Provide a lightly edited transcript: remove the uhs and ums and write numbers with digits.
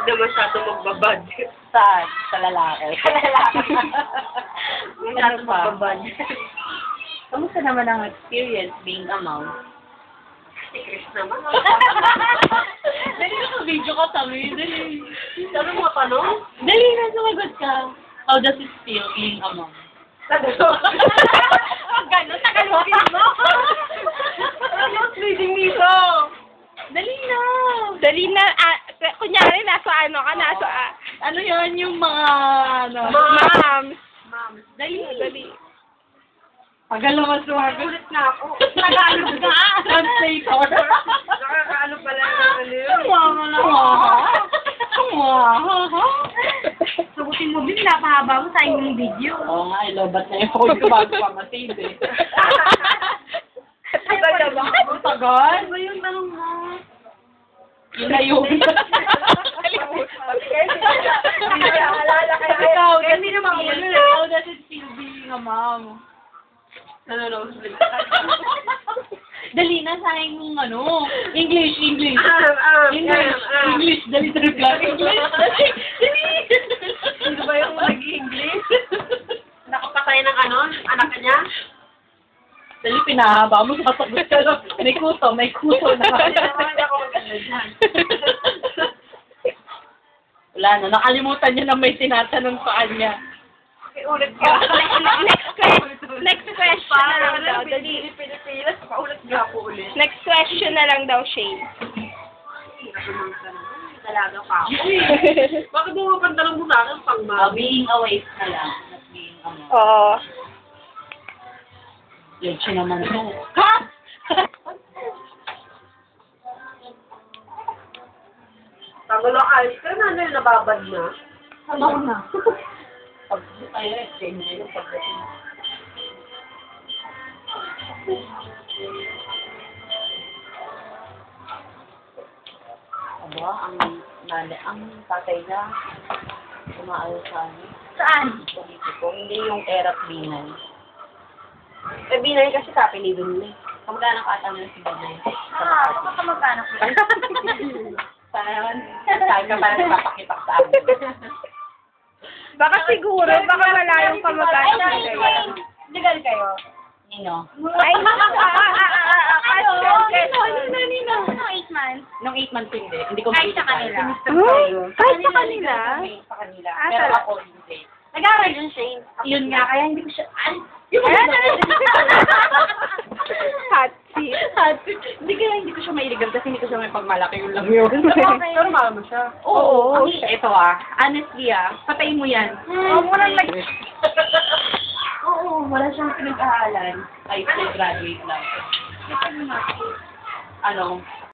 Huwag na masyado magbabad. Saan? Sa lalaki. Sa lalaki. Masyado Ano pa? magbabad. Kamusta naman ang experience being a mom? Si Chris naman. Dali na video ka kami. Dali. Ano mga tanong? Dali na, sumagot ka. How does it feel being a mom? Gano'n, tagalogin mo. Ano ang reading nito? Dali na. Dali na. Kunyari, nasa ano ka, nasa... ano yun, yung mga... ano, moms. Ma'am. Dali, dali. Tagal naman sumagot. Ulit na ako. Tagalog na. Translator. Nakakaano pala yung ano yun. Mama na. Sagutin mo din, napahaba mo sa inyong video. Oo nga, ilobat na yung phone ko bago pa matid eh. Tagal na ba? Ang tagal? Ano ba yung tanong mo? Yun na yun. Naalala kayo. Ikaw, Hindi naman ako yun. how does it feel being a mom? Nanonood. Dali na sa akin yung ano. English. English, dali na reply. English, dali. Ano ba yung nag-English? Nakapatay ng ano? Anak niya? Dali, pinahaba mo sa sagot ka lang. May kuto na. Hindi ako maganda dyan. Wala na, nakalimutan niya na may tinatanong sa kanya. Ulit ka. Next question na lang daw. Dali. Pilipinas. Paulit ka po ulit. Next question na lang daw, Shane. Talaga pa ako. Bakit mo mapantanong mo sa akin pang Being a wife na lang. Not being a mom. Oo. Leche naman to. Ha? Tanggol ang ayos ka na, ano yung nababad na? Ano na? Pag tayo, change yung pagdating. Aba, ang tatay na umaayos sa amin. Saan? Politiko, hindi yung erap binay. Eh, binay kasi kapilido nila eh. Kamagana ka ata si Binay. Baka kamag-anak ko. Sana naman, saan ka parang papakipak sa amin. Baka siguro, baka malayong kamag-anak kayo. Legal kayo? Nino? Ay, Nino? 8 months. Nung 8 months hindi. Hindi ko Kahit sa kanila. Kahit sa kanila? Sa kanila. Ah, Pero talaga? ako hindi. Nag-aaral yun, Shane. Yun nga, kaya hindi ko siya... Hot seat. Hindi ko siya mailigan kasi hindi ko siya may pagmalaki yun lang yun. Pero mahal mo siya. Oo. Ito honestly patayin mo yan. Walang Oo, wala siyang pinag-aaral. High school graduate lang. Ano?